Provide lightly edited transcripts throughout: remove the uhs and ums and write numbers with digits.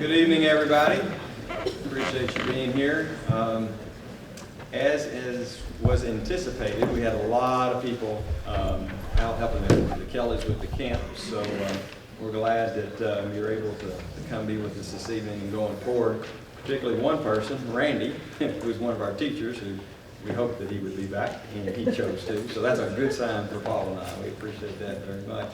Good evening, everybody. Appreciate you being here. As was anticipated, we had a lot of people out helping the Kellys with the camp, so we're glad that you're able to come be with us this evening and going forward. Particularly one person, Randy, who's one of our teachers, who we hoped that he would be back, and he chose to. So that's a good sign for Paul and I. We appreciate that very much.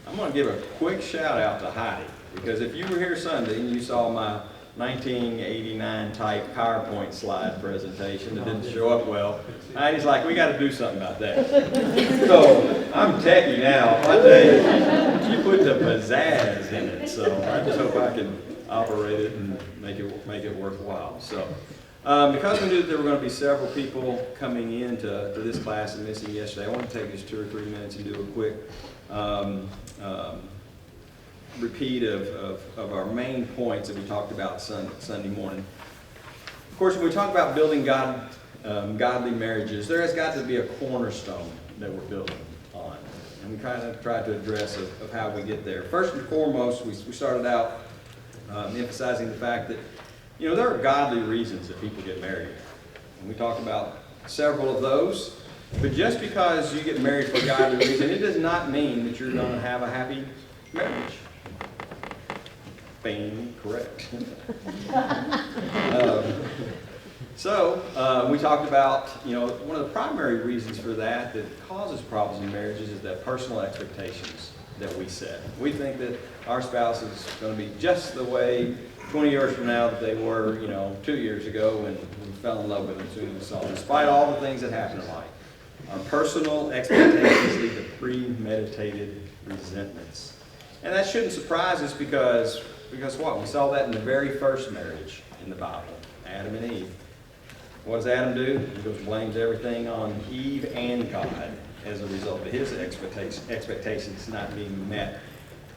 I'm going to give a quick shout out to Heidi, because if you were here Sunday and you saw my 1989 type PowerPoint slide presentation that didn't show up well, Heidi's like, we got to do something about that. So I'm techie now. I tell you, she put the pizzazz in it, so I just hope I can operate it and make it worthwhile. So because we knew that there were going to be several people coming into this class and missing yesterday, I want to take just 2 or 3 minutes and do a quick repeat of our main points that we talked about Sunday morning. Of course, when we talk about building godly marriages, there has got to be a cornerstone that we're building on. And we kind of tried to address of how we get there. First and foremost, we started out emphasizing the fact that, you know, there are godly reasons that people get married. And we talked about several of those. But just because you get married for a godly reason, it does not mean that you're going to have a happy marriage. Bang, correct. We talked about, you know, one of the primary reasons for that causes problems in marriages is that personal expectations that we set. We think that our spouse is going to be just the way 20 years from now that they were, you know, 2 years ago when we fell in love with them as soon as we saw them, despite all the things that happen in life. Our personal expectations lead to premeditated resentments. And that shouldn't surprise us because what? We saw that in the very first marriage in the Bible, Adam and Eve. What does Adam do? He goes blames everything on Eve and God as a result of his expectations not being met.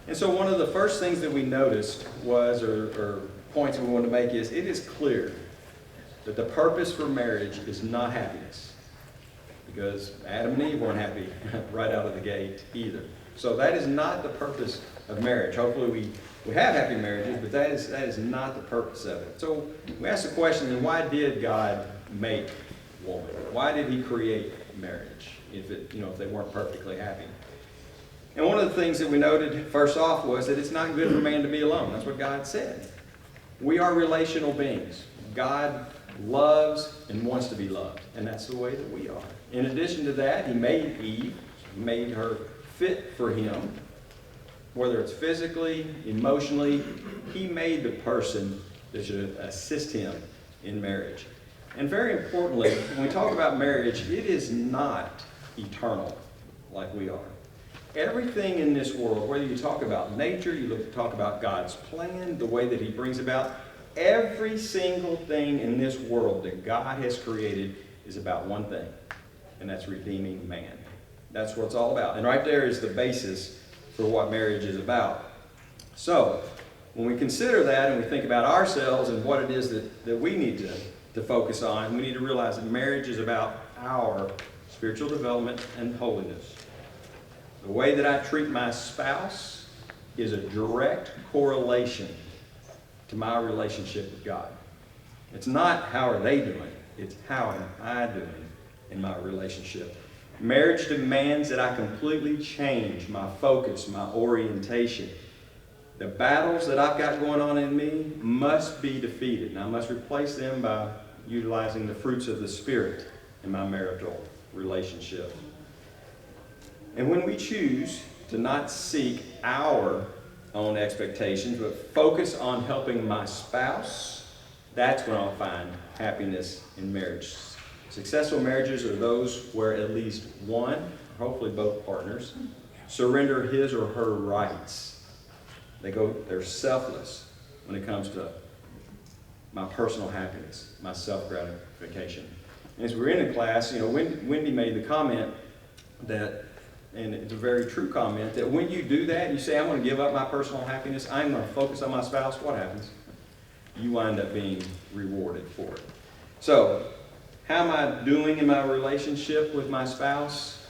And so one of the first things that we noticed was, or points we wanted to make is, it is clear that the purpose for marriage is not happiness. Because Adam and Eve weren't happy right out of the gate either. So that is not the purpose of marriage. Hopefully we have happy marriages, but that is not the purpose of it. So we ask the question, then why did God make woman? Why did he create marriage if they weren't perfectly happy? And one of the things that we noted first off was that it's not good for man to be alone. That's what God said. We are relational beings. God loves and wants to be loved, and that's the way that we are. In addition to that, he made Eve, made her fit for him, whether it's physically, emotionally. He made the person that should assist him in marriage. And very importantly, when we talk about marriage, it is not eternal like we are. Everything in this world, whether you talk about nature, you talk about God's plan, the way that he brings about, every single thing in this world that God has created is about one thing, and that's redeeming man. That's what it's all about. And right there is the basis for what marriage is about. So, when we consider that and we think about ourselves and what it is that we need to focus on, we need to realize that marriage is about our spiritual development and holiness. The way that I treat my spouse is a direct correlation to my relationship with God. It's not how are they doing, it's how am I doing in my relationship. Marriage demands that I completely change my focus, my orientation. The battles that I've got going on in me must be defeated, and I must replace them by utilizing the fruits of the Spirit in my marital relationship. And when we choose to not seek our own expectations, but focus on helping my spouse, that's when I'll find happiness in marriage. Successful marriages are those where at least one, hopefully both partners, surrender his or her rights. They're selfless when it comes to my personal happiness, my self-gratification. And as we're in the class, Wendy made the comment that, and it's a very true comment, that when you do that, you say, I'm going to give up my personal happiness, I'm going to focus on my spouse, what happens? You wind up being rewarded for it. So, how am I doing in my relationship with my spouse?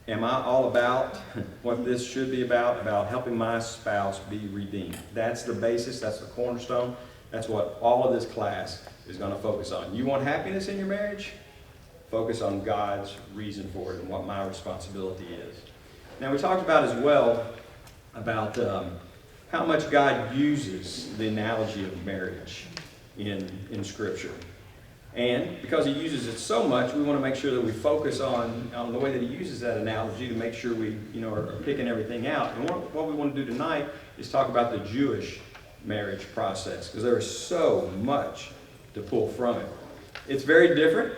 am I all about what this should be about helping my spouse be redeemed. That's the basis, that's the cornerstone, that's what all of this class is going to focus on. You want happiness in your marriage? Focus on God's reason for it and what my responsibility is. Now we talked about as well about how much God uses the analogy of marriage in Scripture. And because he uses it so much, we want to make sure that we focus on the way that he uses that analogy to make sure we are picking everything out. And what we want to do tonight is talk about the Jewish marriage process, because there is so much to pull from it. It's very different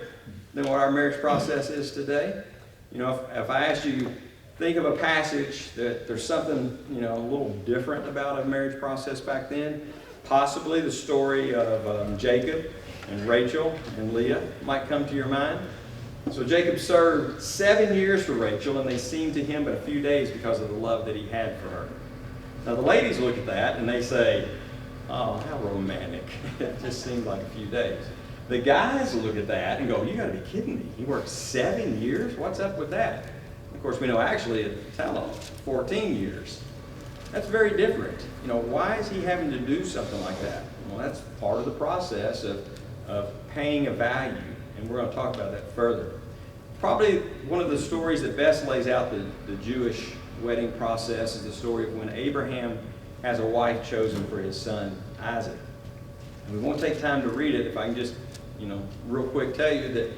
than what our marriage process is today. If I asked you, think of a passage that there's something a little different about a marriage process back then, possibly the story of Jacob and Rachel and Leah might come to your mind. So Jacob served 7 years for Rachel, and they seemed to him but a few days because of the love that he had for her. Now the ladies look at that and they say, oh, how romantic. It just seemed like a few days. The guys look at that and go, you got to be kidding me. He worked 7 years? What's up with that? Of course, we know actually at Talon, 14 years. That's very different. Why is he having to do something like that? Well, that's part of the process of paying a value, and we're going to talk about that further. Probably one of the stories that best lays out the Jewish wedding process is the story of when Abraham has a wife chosen for his son Isaac. And we won't take time to read it. If I can just, real quick tell you that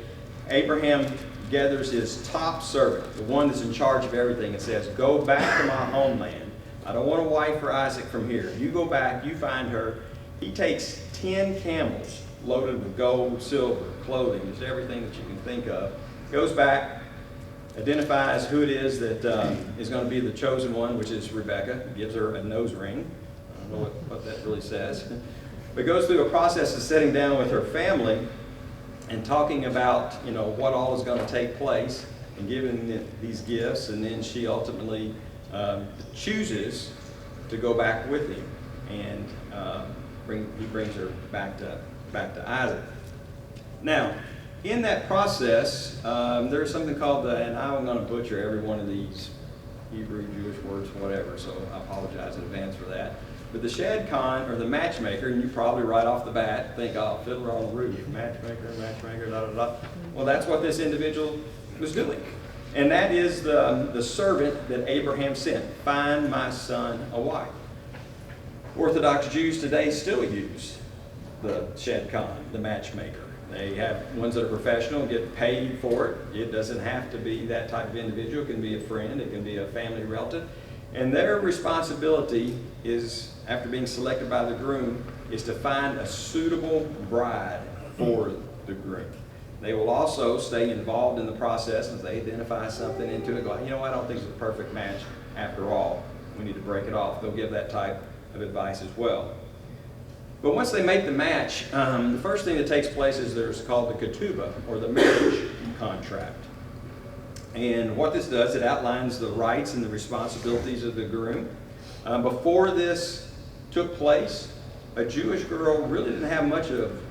Abraham gathers his top servant, the one that's in charge of everything, and says, go back to my homeland. I don't want a wife for Isaac from here. You go back, you find her. He takes 10 camels loaded with gold, silver, clothing, just everything that you can think of. Goes back, identifies who it is that is going to be the chosen one, which is Rebecca. Gives her a nose ring. I don't know what that really says. But goes through a process of sitting down with her family and talking about what all is going to take place and giving these gifts. And then she ultimately chooses to go back with him, and he brings her back to Isaac. Now, in that process, there's something called and I'm going to butcher every one of these Hebrew, Jewish words, whatever, so I apologize in advance for that. But the Shadchan, or the matchmaker, and you probably right off the bat think, oh, fiddler on the roof, matchmaker, da da da. Well, that's what this individual was doing. And that is the servant that Abraham sent. Find my son a wife. Orthodox Jews today still use the Shadchan, the matchmaker. They have ones that are professional and get paid for it. It doesn't have to be that type of individual. It can be a friend. It can be a family relative. And their responsibility is, after being selected by the groom, is to find a suitable bride for the groom. They will also stay involved in the process as they identify something into it. Go, I don't think it's a perfect match after all. We need to break it off. They'll give that type of advice as well. But once they make the match, the first thing that takes place is there's called the ketubah, or the marriage contract. And what this does, it outlines the rights and the responsibilities of the groom. Before this took place, a Jewish girl really didn't have much of,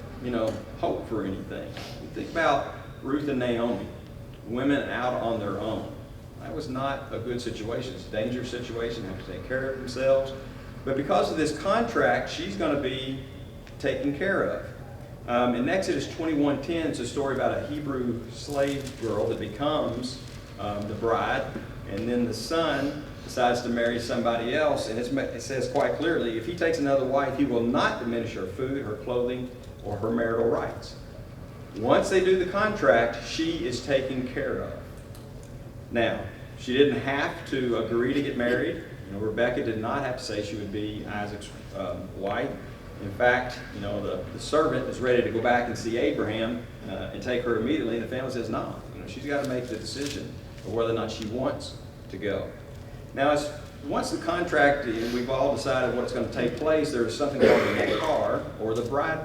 hope for anything. You think about Ruth and Naomi, women out on their own. That was not a good situation. It's a dangerous situation. They have to take care of themselves. But because of this contract, she's going to be taken care of. In Exodus 21:10, it's a story about a Hebrew slave girl that becomes the bride, and then the son decides to marry somebody else, and it says quite clearly, if he takes another wife, he will not diminish her food, her clothing, or her marital rights. Once they do the contract, she is taken care of. Now, she didn't have to agree to get married. Rebecca did not have to say she would be Isaac's wife. In fact, the servant is ready to go back and see Abraham and take her immediately, and the family says, no. She's got to make the decision of whether or not she wants to go. Now, once the contract, we've all decided what's going to take place, there's something called the nekar, or the bride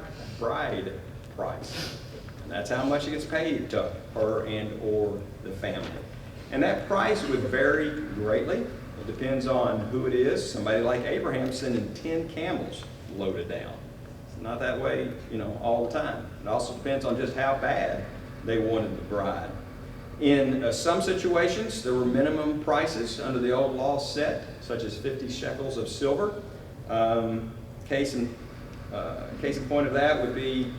price. And that's how much it gets paid to her and or the family. And that price would vary greatly. It depends on who it is. Somebody like Abraham sending 10 camels loaded down. It's not that way, all the time. It also depends on just how bad they wanted the bride. In some situations, there were minimum prices under the old law set, such as 50 shekels of silver. Case in point of that would be,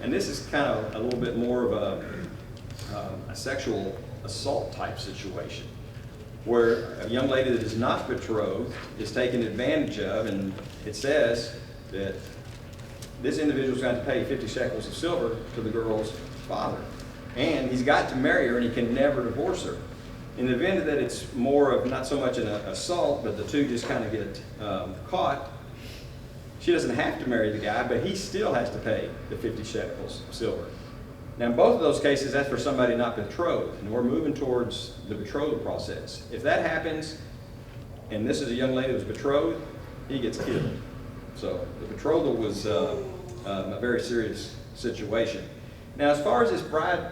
and this is kind of a little bit more of a sexual assault type situation, where a young lady that is not betrothed is taken advantage of, and it says that this individual is going to pay 50 shekels of silver to the girl's father. And he's got to marry her, and he can never divorce her. In the event that it's more of not so much an assault, but the two just kind of get caught, she doesn't have to marry the guy, but he still has to pay the 50 shekels of silver. Now, in both of those cases, that's for somebody not betrothed, and we're moving towards the betrothal process. If that happens, and this is a young lady who's betrothed, he gets killed. So the betrothal was a very serious situation. Now, as far as this bride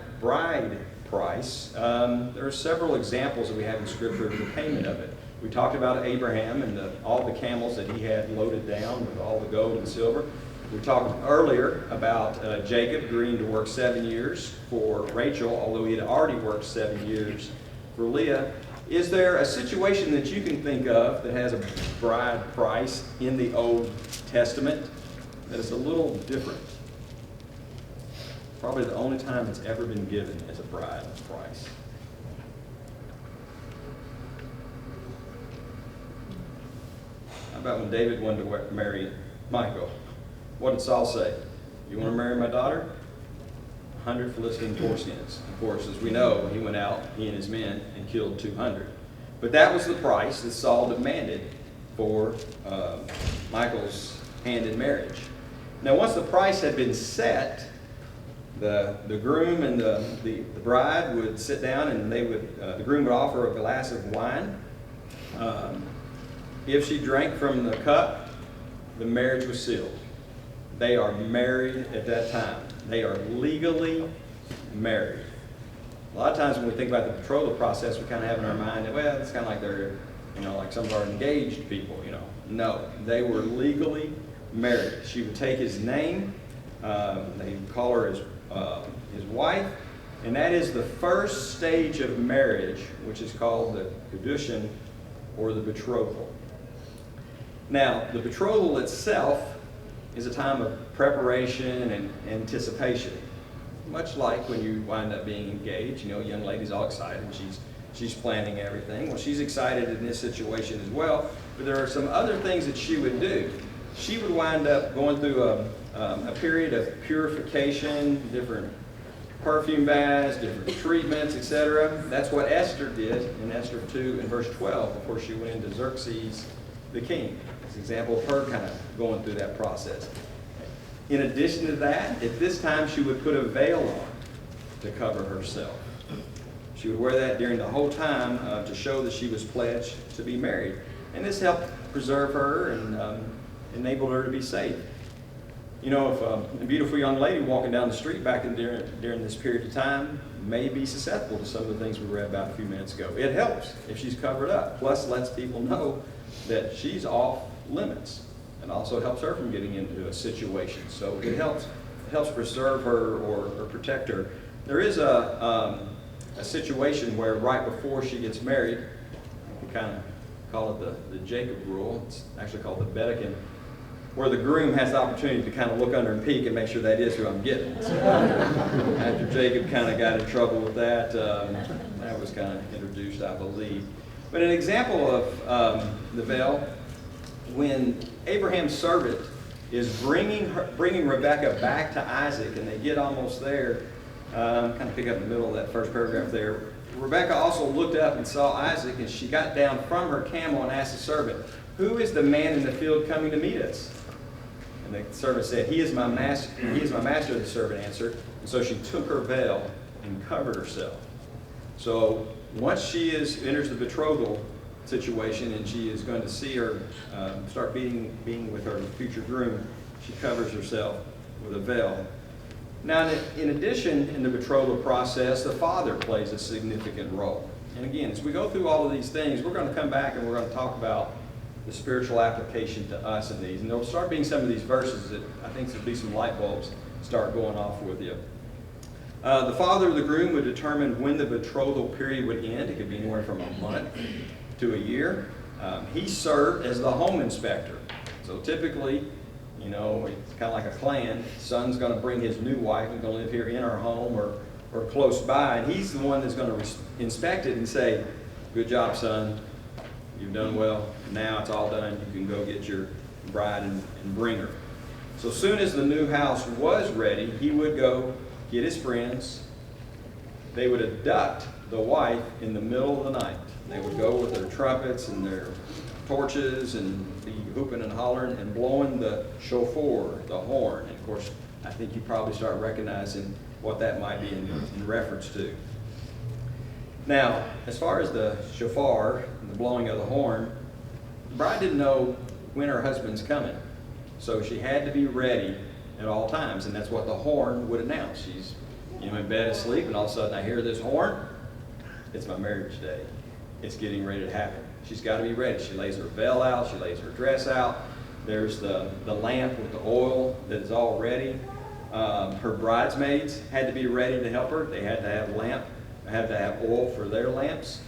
price, there are several examples that we have in Scripture of the payment of it. We talked about Abraham and all the camels that he had loaded down with all the gold and silver. We talked earlier about Jacob agreeing to work 7 years for Rachel, although he had already worked 7 years for Leah. Is there a situation that you can think of that has a bride price in the Old Testament that is a little different? Probably the only time it's ever been given as a bride price. How about when David wanted to marry Michal? What did Saul say? You want to marry my daughter? 100 Philistine foreskins. Of course, as we know, he went out, he and his men, and killed 200. But that was the price that Saul demanded for Michal's hand in marriage. Now, once the price had been set, the groom and the bride would sit down, and they would the groom would offer a glass of wine. If she drank from the cup, the marriage was sealed. They are married at that time. They are legally married. A lot of times when we think about the betrothal process, we kind of have in our mind that, well, it's kind of like they're, like some of our engaged people, No, they were legally married. She would take his name. They would call her his wife. And that is the first stage of marriage, which is called the kedushin, or the betrothal. Now, the betrothal itself is a time of preparation and anticipation. Much like when you wind up being engaged, a young lady's all excited and she's planning everything. Well, she's excited in this situation as well, but there are some other things that she would do. She would wind up going through a period of purification, different perfume baths, different treatments, etc. That's what Esther did in Esther 2 and verse 12 before she went into Xerxes the king. It's an example of her kind of going through that process. In addition to that, at this time she would put a veil on to cover herself. She would wear that during the whole time to show that she was pledged to be married. And this helped preserve her and enabled her to be safe. If a beautiful young lady walking down the street during this period of time may be susceptible to some of the things we read about a few minutes ago. It helps if she's covered up. Plus lets people know that she's off limits, and also helps her from getting into a situation. So it helps preserve her or protect her. There is a situation where right before she gets married, we kind of call it the Jacob rule. It's actually called the Betrothal, where the groom has the opportunity to kind of look under and peek and make sure that is who I'm getting. So after Jacob kind of got in trouble with that, that was kind of introduced, I believe. But an example of the veil, when Abraham's servant is bringing Rebekah back to Isaac, and they get almost there, kind of pick up in the middle of that first paragraph there. Rebekah also looked up and saw Isaac, and she got down from her camel and asked the servant, "Who is the man in the field coming to meet us?" And the servant said, "He is my master." "He is my master," the servant answered. And so she took her veil and covered herself. So once she enters the betrothal situation and she is going to see her start being with her future groom, she covers herself with a veil. Now, in addition, in the betrothal process, the father plays a significant role. And again, as we go through all of these things, we're going to come back and we're going to talk about the spiritual application to us in these. And there'll start being some of these verses that I think there'll be some light bulbs start going off with you. The father of the groom would determine when the betrothal period would end. It could be anywhere from a month to a year. He served as the home inspector. So typically, you know, it's kind of like a clan. Son's going to bring his new wife and going to live here in our home or close by, and he's the one that's going to inspect it and say, "Good job, son. You've done well. Now it's all done. You can go get your bride and bring her." So soon as the new house was ready, he would go get his friends. They would abduct the wife in the middle of the night. They would go with their trumpets and their torches and be hooping and hollering and blowing the shofar, the horn. And of course, I think you probably start recognizing what that might be in reference to. Now, as far as the shofar and the blowing of the horn, the bride didn't know when her husband's coming. So she had to be ready at all times, and that's what the horn would announce. She's, you know, in bed asleep, and all of a sudden I hear this horn. It's my marriage day. It's getting ready to happen. She's got to be ready. She lays her veil out. She lays her dress out. There's the lamp with the oil that is all ready. Her bridesmaids had to be ready to help her. They had to have lamp. They had to have oil for their lamps.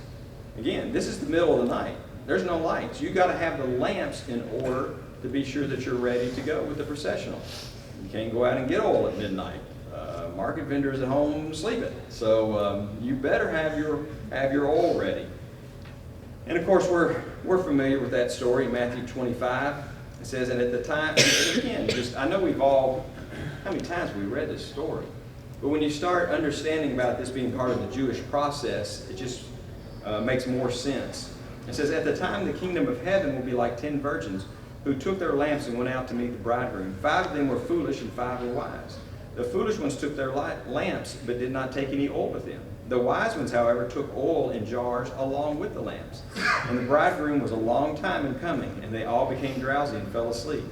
Again, this is the middle of the night. There's no lights. You got to have the lamps in order to be sure that you're ready to go with the processional. You can't go out and get oil at midnight. Market vendors at home sleeping. So you better have your oil ready. And of course, we're familiar with that story in Matthew 25. It says, and at the time, and again, just I know we've all, how many times we read this story? But when you start understanding about this being part of the Jewish process, it just makes more sense. It says, at the time, the kingdom of heaven will be like 10 virgins who took their lamps and went out to meet the bridegroom. 5 of them were foolish and 5 were wise. The foolish ones took their lamps, but did not take any oil with them. The wise ones, however, took oil in jars along with the lamps. And the bridegroom was a long time in coming, and they all became drowsy and fell asleep.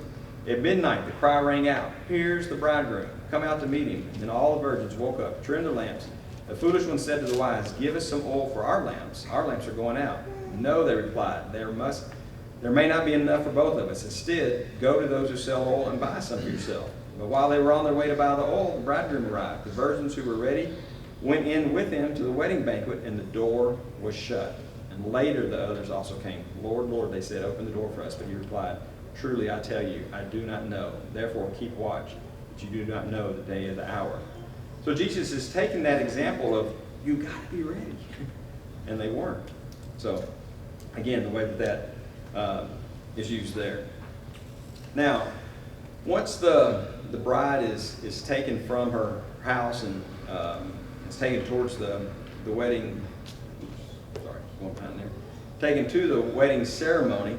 At midnight, the cry rang out, "Here's the bridegroom. Come out to meet him." And all the virgins woke up, trimmed their lamps. The foolish one said to the wise, "Give us some oil for our lamps. Our lamps are going out." "No," they replied, there may not be enough for both of us. Instead, go to those who sell oil and buy some for yourself." But while they were on their way to buy the oil, the bridegroom arrived. The virgins who were ready went in with him to the wedding banquet, and the door was shut. And later the others also came. "Lord, Lord," they said, "open the door for us." But he replied, "Truly I tell you, I do not know. Therefore keep watch, but you do not know the day or the hour." So Jesus is taking that example of, you got to be ready. And they weren't. So, again, the way that is used there. Now, once the bride is taken from her house and is taken towards the wedding, one behind there, taken to the wedding ceremony,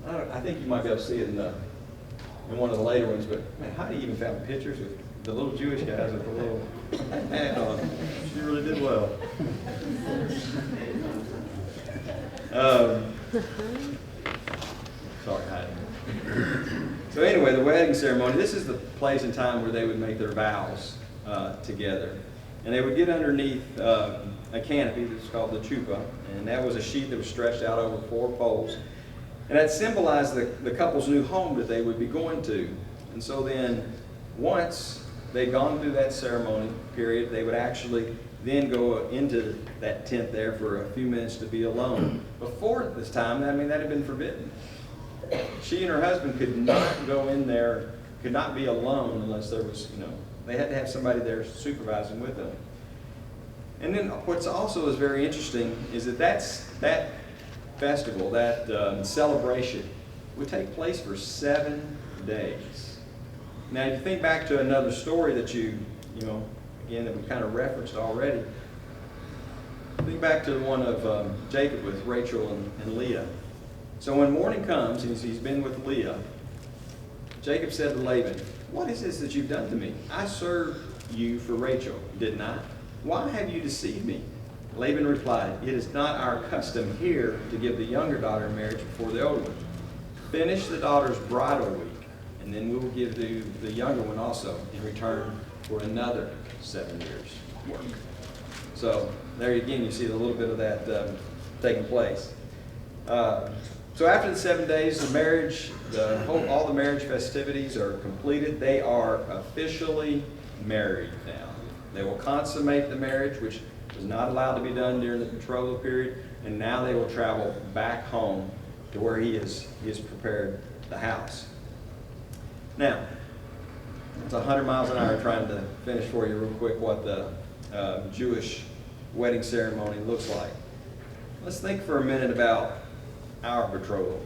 I think you might be able to see it in one of the later ones, but man, Heidi even found pictures with the little Jewish guys with the little hat on. She really did well. Sorry, Heidi. So anyway, the wedding ceremony, this is the place and time where they would make their vows together. And they would get underneath a canopy that's called the chuppah, and that was a sheet that was stretched out over 4 poles. And that symbolized the couple's new home that they would be going to. And so then, once they'd gone through that ceremony period, they would actually then go into that tent there for a few minutes to be alone. Before this time, that had been forbidden. She and her husband could not go in there, could not be alone unless there was, they had to have somebody there supervising with them. And then what's also is very interesting is that festival, that celebration, would take place for 7 days. Now, if you think back to another story that again, that we kind of referenced already, think back to the one of Jacob with Rachel and Leah. So when morning comes, and he's been with Leah, Jacob said to Laban, "What is this that you've done to me? I served you for Rachel, didn't I? Why have you deceived me?" Laban replied, "It is not our custom here to give the younger daughter in marriage before the older one. Finish the daughter's bridal week, and then we will give the younger one also in return for another 7 years' work." So there again, you see a little bit of that taking place. So after the 7 days, the marriage, all the marriage festivities are completed. They are officially married now. They will consummate the marriage, which was not allowed to be done during the betrothal period, and now they will travel back home to where he has prepared the house. Now, it's 100 miles an hour trying to finish for you real quick what the Jewish wedding ceremony looks like. Let's think for a minute about our betrothal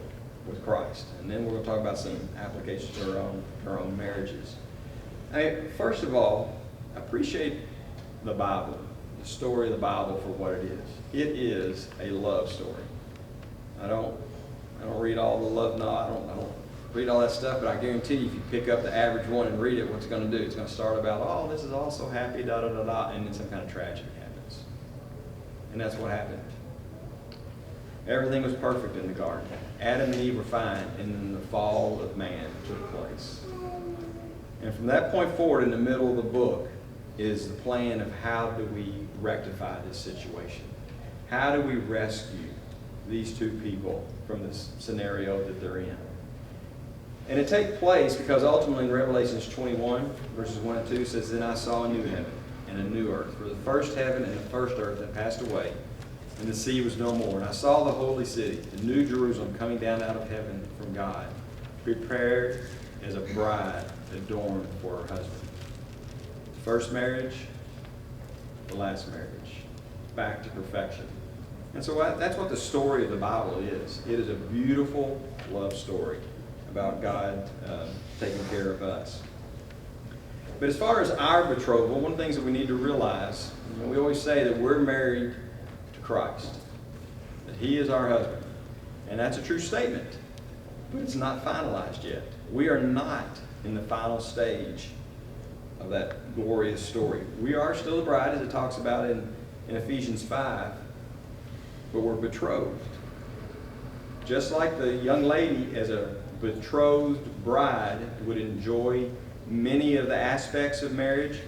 with Christ, and then we're going to talk about some applications to our own marriages. First of all, appreciate the Bible, the story of the Bible for what it is. It is a love story. I don't read all the love, no, I don't read all that stuff, but I guarantee you if you pick up the average one and read it, what's it going to do? It's going to start about, oh, this is all so happy, da-da-da-da, and then some kind of tragedy happens. And that's what happened. Everything was perfect in the garden. Adam and Eve were fine, and then the fall of man took place. And from that point forward, in the middle of the book, is the plan of how do we rectify this situation. How do we rescue these two people from this scenario that they're in? And it takes place because ultimately in Revelation 21, verses 1 and 2 says, "Then I saw a new heaven and a new earth, for the first heaven and the first earth had passed away, and the sea was no more. And I saw the holy city, the new Jerusalem, coming down out of heaven from God, prepared as a bride adorned for her husband." First marriage, the last marriage, back to perfection. And so that's what the story of the Bible is. It is a beautiful love story about God taking care of us. But as far as our betrothal, one of the things that we need to realize, we always say that we're married to Christ, that He is our husband. And that's a true statement, but it's not finalized yet. We are not in the final stage of that glorious story. We are still the bride, as it talks about in Ephesians 5, but we're betrothed. Just like the young lady as a betrothed bride would enjoy many of the aspects of marriage,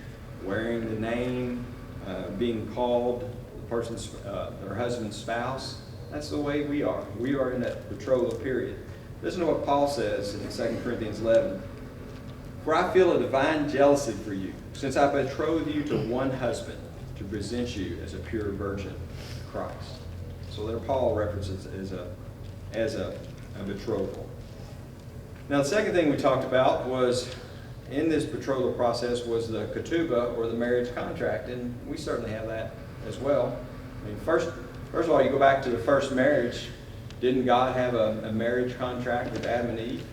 wearing the name, being called the person's, their husband's spouse. That's the way we are. We are in that betrothal period. Listen to what Paul says in 2 Corinthians 11. "For I feel a divine jealousy for you, since I betroth you to one husband, to present you as a pure virgin to Christ." So there Paul references as a betrothal. Now the second thing we talked about was, in this betrothal process, was the ketubah, or the marriage contract, and we certainly have that as well. First of all, you go back to the first marriage. Didn't God have a marriage contract with Adam and Eve?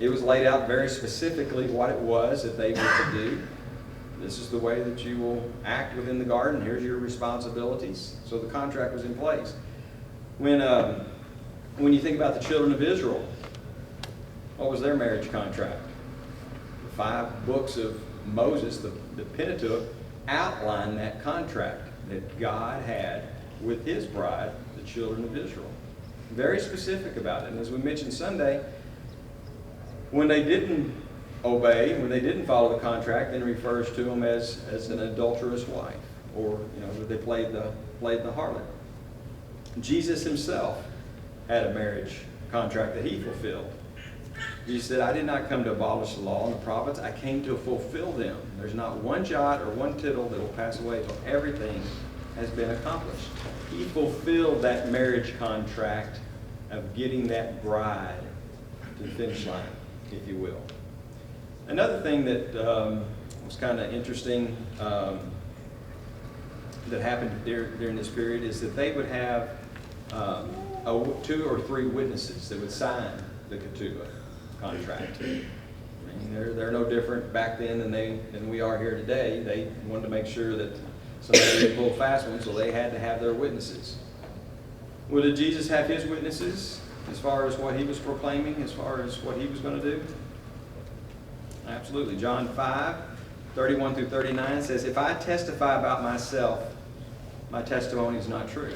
It was laid out very specifically what it was that they were to do. This is the way that you will act within the garden. Here's your responsibilities. So the contract was in place. When you think about the children of Israel, what was their marriage contract? The 5 books of Moses, the Pentateuch, outline that contract that God had with His bride, the children of Israel. Very specific about it. And as we mentioned Sunday, when they didn't obey, when they didn't follow the contract, then it refers to them as an adulterous wife, or that they played the harlot. Jesus Himself had a marriage contract that He fulfilled. Jesus said, "I did not come to abolish the law and the prophets. I came to fulfill them. There's not one jot or one tittle that will pass away until everything has been accomplished." He fulfilled that marriage contract of getting that bride to the finish line, if you will. Another thing that was kind of interesting that happened during this period is that they would have 2 or 3 witnesses that would sign the ketubah contract. They're no different back then than we are here today. They wanted to make sure that somebody didn't pull a fast one, so they had to have their witnesses. Well, did Jesus have His witnesses as far as what He was proclaiming, as far as what He was going to do? Absolutely. John 5, 31 through 39 says, "If I testify about myself, my testimony is not true."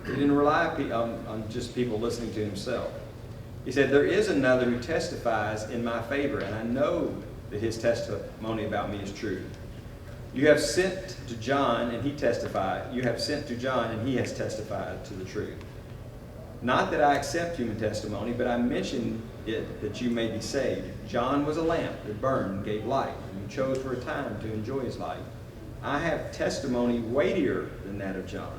He didn't rely on just people listening to Himself. He said, "There is another who testifies in my favor, and I know that his testimony about me is true. You have sent to John, and he testified. You have sent to John, and he has testified to the truth." Not that I accept human testimony, but I mention it that you may be saved. John was a lamp that burned and gave light, and you chose for a time to enjoy his light. I have testimony weightier than that of John.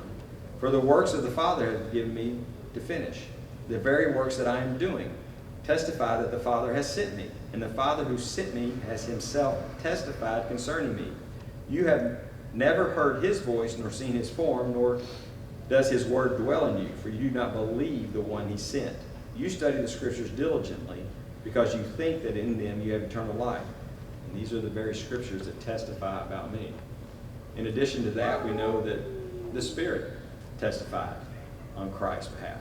For the works of the Father have given me to finish. The very works that I am doing testify that the Father has sent me, and the Father who sent me has himself testified concerning me. You have never heard his voice, nor seen his form, nor does his word dwell in you, for you do not believe the one he sent. You study the Scriptures diligently, because you think that in them you have eternal life. And these are the very Scriptures that testify about me. In addition to that, we know that the Spirit testified on Christ's behalf.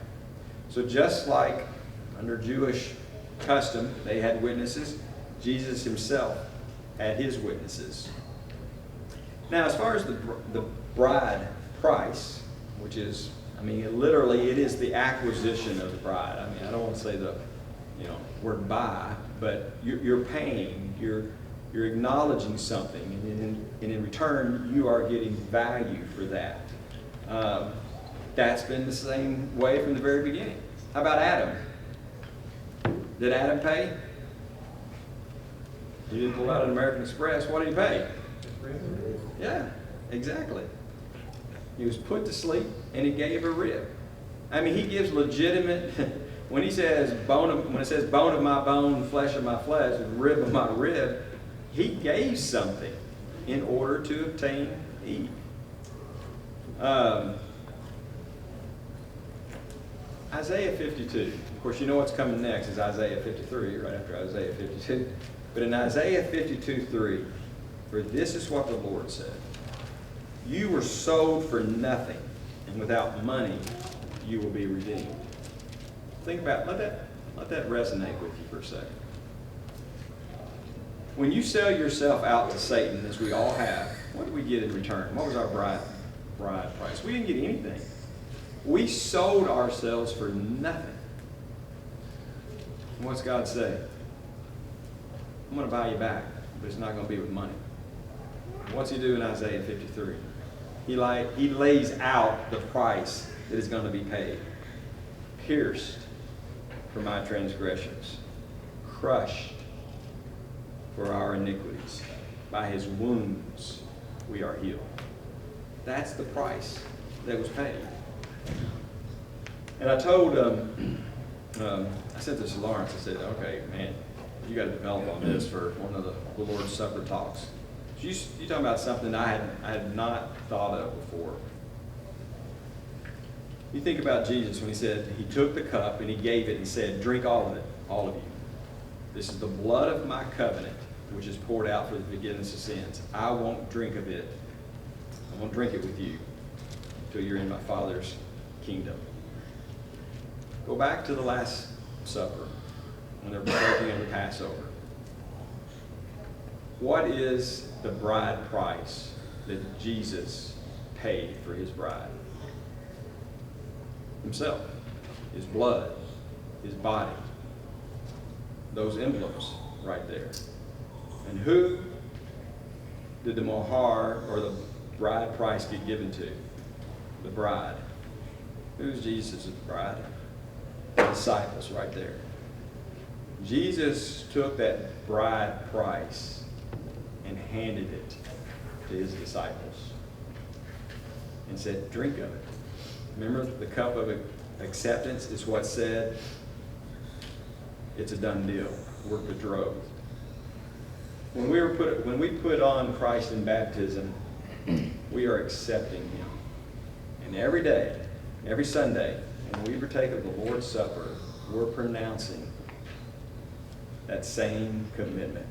So just like under Jewish custom, they had witnesses, Jesus himself had his witnesses. Now, as far as the bride price, which is, literally it is the acquisition of the bride. I don't want to say the, word buy, but you're paying, you're acknowledging something, and in return, you are getting value for that. That's been the same way from the very beginning. How about Adam? Did Adam pay? He didn't pull out an American Express. What did he pay? Yeah, exactly. He was put to sleep, and he gave a rib. He gives legitimate. When he says when it says bone of my bone, flesh of my flesh, and rib of my rib, he gave something in order to obtain Eve. Isaiah 52. Of course, you know what's coming next is Isaiah 53, right after Isaiah 52. But in Isaiah 52:3, for this is what the Lord said. You were sold for nothing, and without money you will be redeemed. Think about it. Let that resonate with you for a second. When you sell yourself out to Satan, as we all have, what did we get in return? What was our bride price? We didn't get anything. We sold ourselves for nothing. And what's God say? I'm going to buy you back, but it's not going to be with money. What's he do in Isaiah 53? He lays out the price that is going to be paid. Pierced for my transgressions, crushed for our iniquities. By his wounds we are healed. That's the price that was paid. And I told, I said this to Lawrence, I said, okay, man, you got to develop on this for one of the Lord's Supper talks. You talking about something I had not thought of before. You think about Jesus when he said, he took the cup and he gave it and said, drink all of it, all of you. This is the blood of my covenant, which is poured out for the forgiveness of sins. I won't drink of it. I won't drink it with you until you're in my Father's kingdom. Go back to the Last Supper when they're breaking of the Passover. What is the bride price that Jesus paid for his bride? Himself, his blood, his body. Those emblems right there. And who did the mohar or the bride price get given to? The bride. Who's Jesus' bride? The disciples right there. Jesus took that bride price and handed it to his disciples and said, drink of it. Remember, the cup of acceptance is what said, it's a done deal. We're betrothed. When we put on Christ in baptism, we are accepting him. And every day, every Sunday, when we partake of the Lord's Supper, we're pronouncing that same commitment.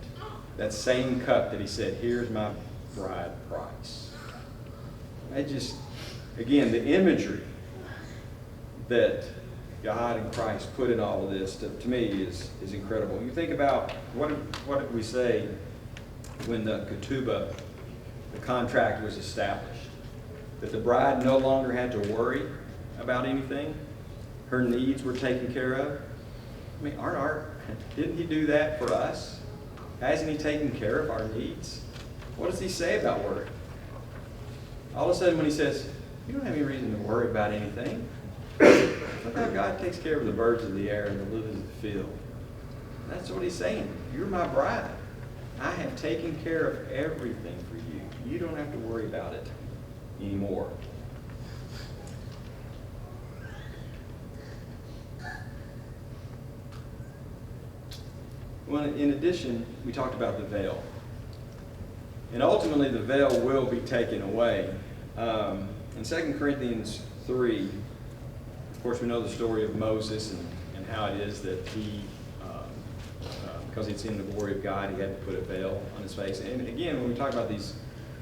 That same cup that he said, here's my bride price. Again, the imagery that God and Christ put in all of this, to me, is incredible. You think about, what did we say when the ketubah, the contract was established? That the bride no longer had to worry about anything. Her needs were taken care of. Didn't he do that for us? Hasn't he taken care of our needs? What does he say about worry? All of a sudden when he says, you don't have any reason to worry about anything. Look how God takes care of the birds of the air and the lilies of the field. That's what he's saying. You're my bride. I have taken care of everything for you. You don't have to worry about it anymore. Well, in addition, we talked about the veil. And ultimately, the veil will be taken away. In 2 Corinthians 3, of course, we know the story of Moses and how it is that he, because he'd seen the glory of God, he had to put a veil on his face. And again, when we talk about these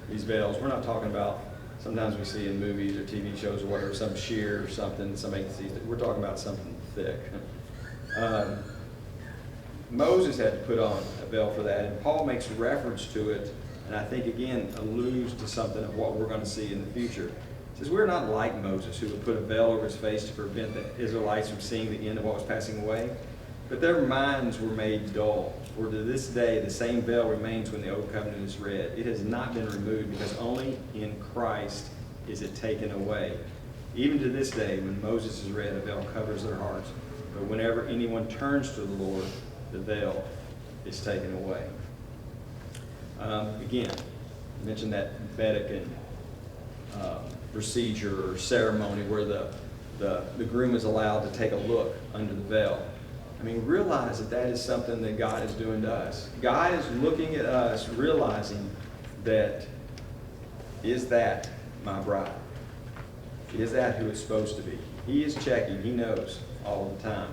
veils, we're not talking about, sometimes we see in movies or TV shows or whatever, some sheer or something, somebody can see. We're talking about something thick. Moses had to put on a veil for that, and Paul makes reference to it, and I think, again, alludes to something of what we're going to see in the future. He says, we're not like Moses, who would put a veil over his face to prevent the Israelites from seeing the end of what was passing away. But their minds were made dull. For to this day, the same veil remains when the Old Covenant is read. It has not been removed, because only in Christ is it taken away. Even to this day, when Moses is read, a veil covers their hearts. But whenever anyone turns to the Lord, the veil is taken away. Again, I mentioned that Vatican procedure or ceremony where the groom is allowed to take a look under the veil. I mean, realize that that is something that God is doing to us. God is looking at us, realizing that, is that my bride? Is that who it's supposed to be? He is checking. He knows all the time.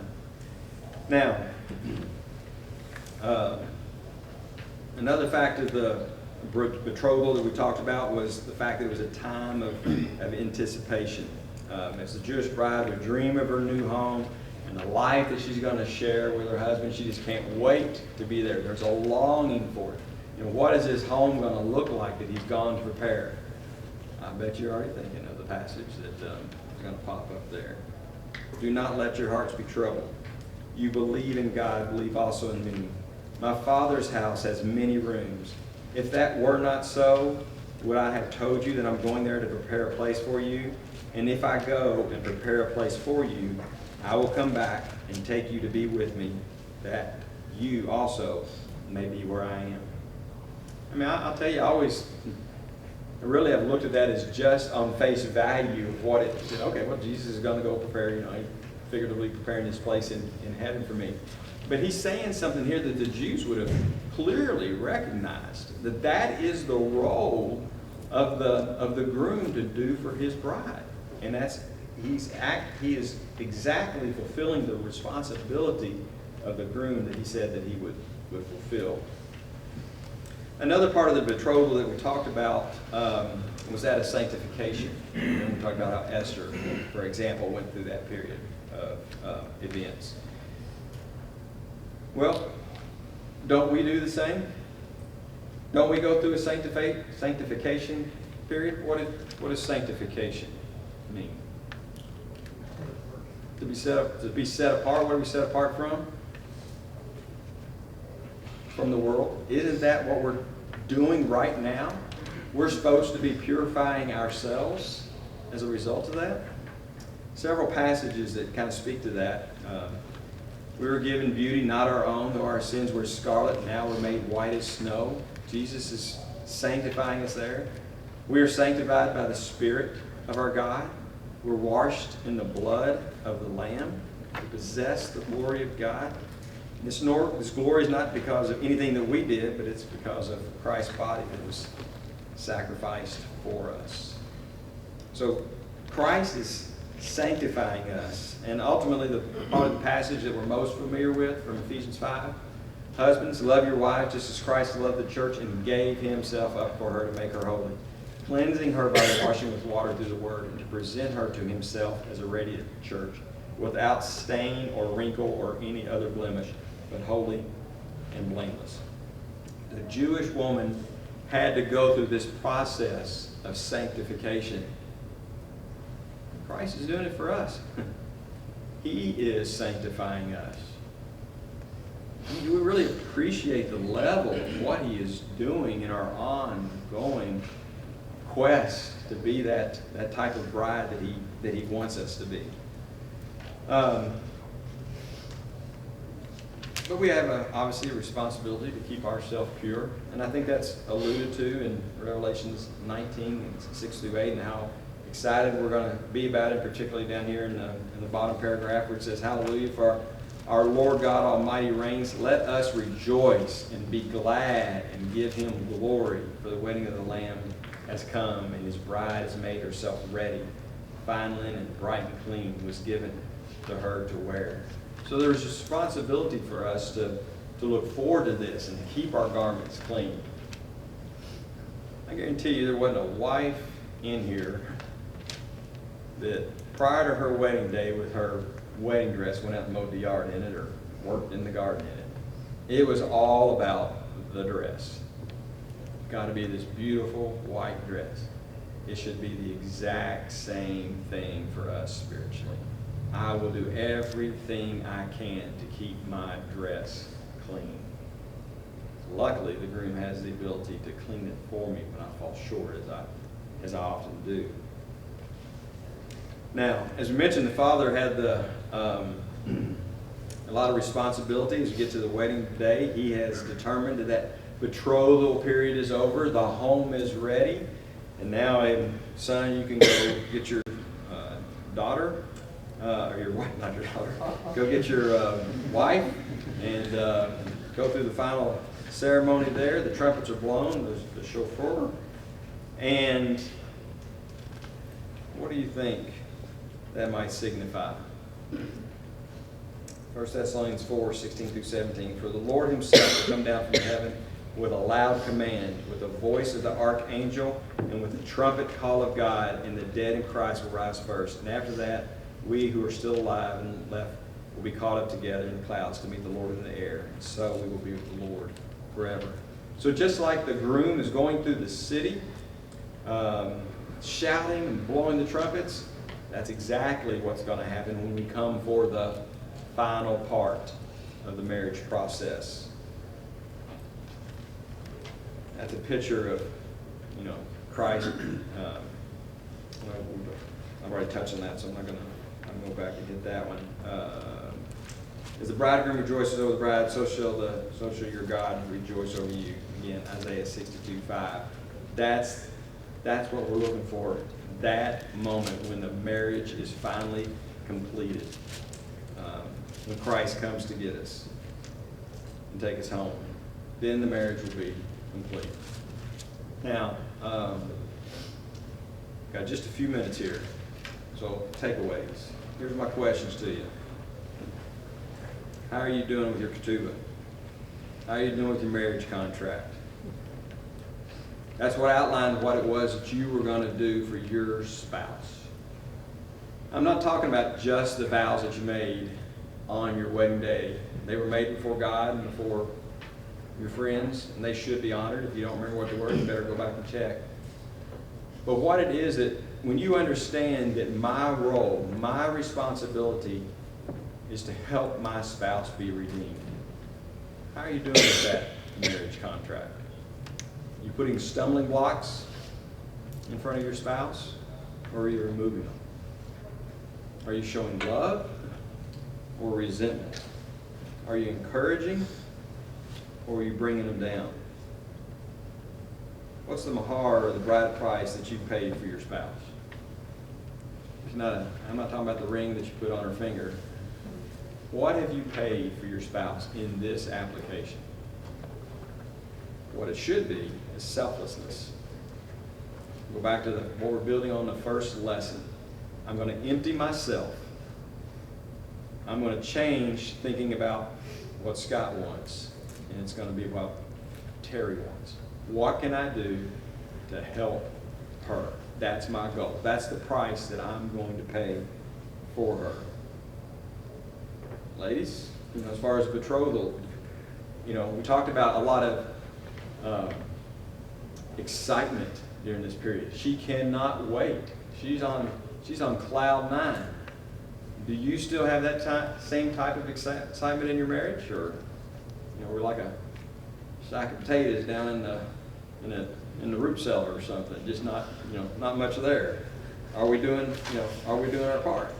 Now, another fact of the betrothal that we talked about was the fact that it was a time of anticipation. As the Jewish bride would dream of her new home and the life that she's going to share with her husband, she just can't wait to be there. There's a longing for it. You know, what is his home going to look like that he's gone to prepare? I bet you're already thinking of the passage that is going to pop up there. Do not let your hearts be troubled. You believe in God, believe also in me. My Father's house has many rooms. If that were not so, would I have told you that I'm going there to prepare a place for you? And if I go and prepare a place for you, I will come back and take you to be with me, that you also may be where I am. I mean, I'll tell you, I really have looked at that as just on face value of what it said. Okay, well, Jesus is going to go prepare, figuratively preparing this place in heaven for me. But he's saying something here that the Jews would have clearly recognized, that that is the role of the groom to do for his bride. And he is exactly fulfilling the responsibility of the groom that he said that he would fulfill. Another part of the betrothal that we talked about was that of sanctification. And we talked about how Esther, for example, went through that period of events. Well, don't we do the same? Don't we go through a sanctification period? What does sanctification mean? To be set apart. What are we set apart from? From the world. Isn't that what we're doing right now? We're supposed to be purifying ourselves as a result of that. Several passages that kind of speak to that. We were given beauty, not our own, though our sins were scarlet, now we're made white as snow. Jesus is sanctifying us there. We are sanctified by the Spirit of our God. We're washed in the blood of the Lamb to possess the glory of God. This glory is not because of anything that we did, but it's because of Christ's body that was sacrificed for us. So Christ is sanctifying us. And ultimately, the part of the passage that we're most familiar with from Ephesians 5, husbands, love your wives just as Christ loved the church and gave himself up for her to make her holy, cleansing her by the washing with water through the word, and to present her to himself as a radiant church, without stain or wrinkle or any other blemish, but holy and blameless. The Jewish woman had to go through this process of sanctification. Christ is doing it for us. He is sanctifying us. Do we really appreciate the level of what he is doing in our ongoing quest to be that type of bride that he wants us to be? But we have obviously a responsibility to keep ourselves pure. And I think that's alluded to in Revelations 19, 6 through 8, and how excited we're going to be about it, particularly down here in the bottom paragraph where it says, "Hallelujah, for our Lord God Almighty reigns. Let us rejoice and be glad and give him glory, for the wedding of the Lamb has come, and his bride has made herself ready. Fine linen, bright and clean, was given to her to wear." So there's a responsibility for us to look forward to this and to keep our garments clean. I guarantee you there wasn't a wife in here that prior to her wedding day with her wedding dress went out and mowed the yard in it or worked in the garden in it. It was all about the dress. It's got to be this beautiful white dress. It should be the exact same thing for us spiritually. I will do everything I can to keep my dress clean. Luckily, the groom has the ability to clean it for me when I fall short, as I often do. Now, as we mentioned, the father had a lot of responsibility as we get to the wedding day. He has determined that betrothal period is over, the home is ready, and now, son, you can go get your daughter. Or your wife, not your daughter. Go get your wife and go through the final ceremony there. The trumpets are blown, the shofar. And what do you think that might signify? 1 Thessalonians 4, 16 through 17. "For the Lord himself will come down from heaven with a loud command, with the voice of the archangel, and with the trumpet call of God, and the dead in Christ will rise first. And after that, we who are still alive and left will be caught up together in the clouds to meet the Lord in the air. And so we will be with the Lord forever." So just like the groom is going through the city, shouting and blowing the trumpets, that's exactly what's going to happen when we come for the final part of the marriage process. That's a picture of, Christ. I've already touched on that, so I'm not going to go back and hit that one. As the bridegroom rejoices over the bride, so shall your God rejoice over you. Again, Isaiah 62:5. That's what we're looking for. That moment when the marriage is finally completed. When Christ comes to get us and take us home. Then the marriage will be complete. Now, got just a few minutes here. So, takeaways. Here's my questions to you. How are you doing with your ketubah? How are you doing with your marriage contract? That's what outlined what it was that you were going to do for your spouse. I'm not talking about just the vows that you made on your wedding day. They were made before God and before your friends, and they should be honored. If you don't remember what they were, you better go back and check. But what it is that when you understand that my role, my responsibility is to help my spouse be redeemed. How are you doing with that marriage contract? You putting stumbling blocks in front of your spouse, or are you removing them? Are you showing love or resentment? Are you encouraging or are you bringing them down? What's the mahar or the bride price that you paid for your spouse? I'm not talking about the ring that you put on her finger. What have you paid for your spouse in this application? What it should be is selflessness. Go back to what we're building on the first lesson. I'm going to empty myself. I'm going to change thinking about what Scott wants, and it's going to be what Terry wants. What can I do to help her? That's my goal. That's the price that I'm going to pay for her. Ladies, as far as betrothal, we talked about a lot of excitement during this period. She cannot wait. She's on cloud 9. Do you still have that same type of excitement in your marriage, or we're like a sack of potatoes down in the root cellar or something? Just not much there. Are we doing our part?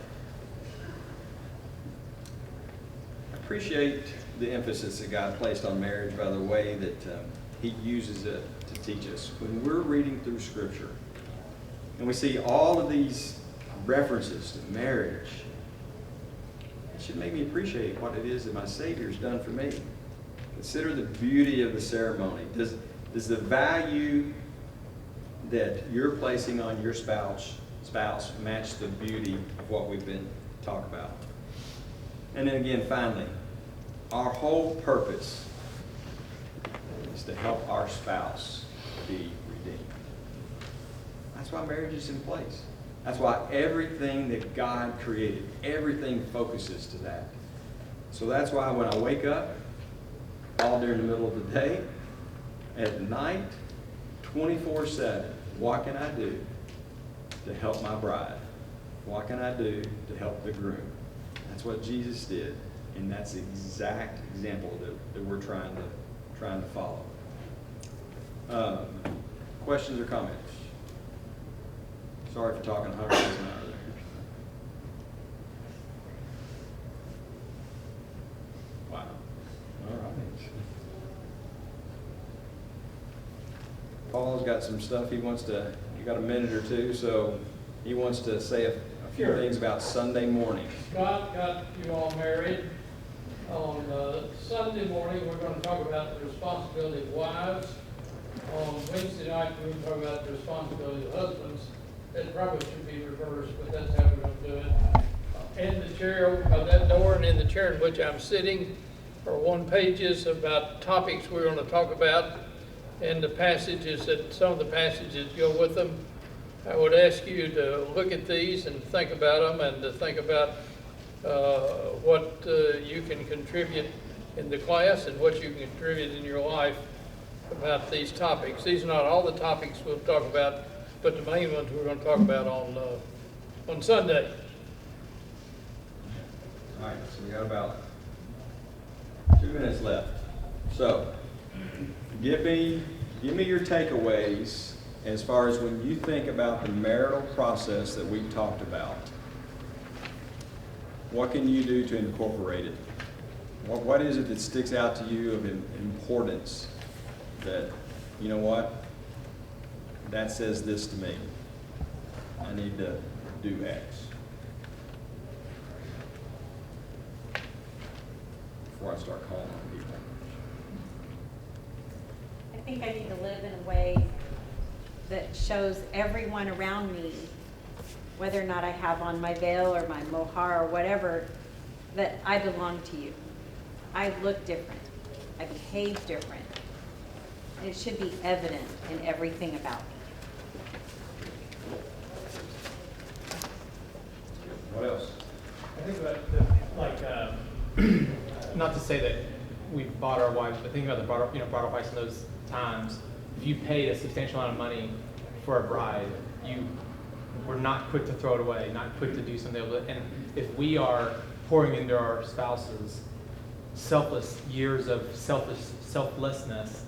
appreciate the emphasis that God placed on marriage by the way that He uses it to teach us. When we're reading through Scripture and we see all of these references to marriage, it should make me appreciate what it is that my Savior's done for me. Consider the beauty of the ceremony. Does the value that you're placing on your spouse match the beauty of what we've been talking about? And then again, finally, our whole purpose is to help our spouse be redeemed. That's why marriage is in place. That's why everything that God created, everything focuses to that. So that's why when I wake up, all during the middle of the day, at night, 24/7, what can I do to help my bride? What can I do to help the groom? That's what Jesus did, and that's the exact example that we're trying to follow. Questions or comments? Sorry for talking 100 miles an hour there. Wow. All right. Paul's got some stuff he wants to, you got a minute or two, so he wants to say a few things about Sunday morning. God got you all married. On Sunday morning, we're going to talk about the responsibility of wives. On Wednesday night, we're going to talk about the responsibility of husbands. It probably should be reversed, but that's how we're going to do it. In the chair over by that door and in the chair in which I'm sitting are 1 pages about topics we're going to talk about and the passages that some of the passages go with them. I would ask you to look at these and think about them and to think about what you can contribute in the class and what you can contribute in your life about these topics. These are not all the topics we'll talk about, but the main ones we're going to talk about on Sunday. All right, so we got about 2 minutes left. So, give me your takeaways as far as when you think about the marital process that we talked about. What can you do to incorporate it? What is it that sticks out to you of importance that, you know what, that says this to me. I need to do X. Before I start calling on people. I think I need to live in a way that shows everyone around me, whether or not I have on my veil or my mohar or whatever, that I belong to you. I look different. I behave different. And it should be evident in everything about me. What else? I think about not to say that we bought our wives, but think about the bridal price in those times. If you paid a substantial amount of money for a bride, you were not quick to throw it away, not quick to do something. And if we are pouring into our spouses selfless years of selflessness,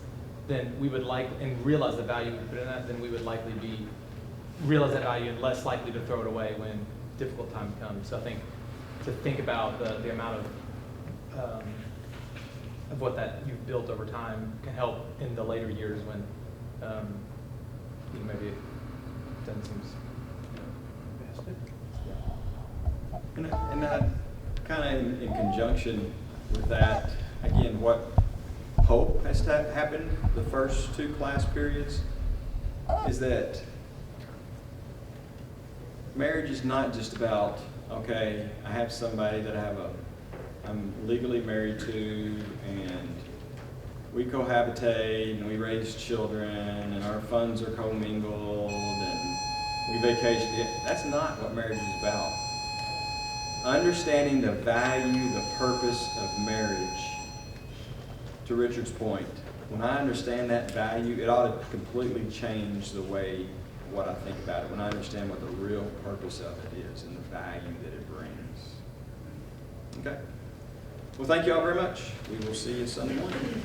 then we would and realize the value we put in that, then we would likely realize that value and less likely to throw it away when difficult time comes. So I think to think about the amount of what that you've built over time can help in the later years when maybe it doesn't seem invested. And that kind of in conjunction with that, again, what hope has happened the first 2 class periods is that marriage is not just about, okay, I have somebody that I'm legally married to, and we cohabitate and we raise children and our funds are commingled and we vacation. That's not what marriage is about. Understanding the value, the purpose of marriage, to Richard's point, when I understand that value, it ought to completely change the way what I think about it, when I understand what the real purpose of it is and the value that it brings. Okay? Well, thank you all very much. We will see you Sunday morning.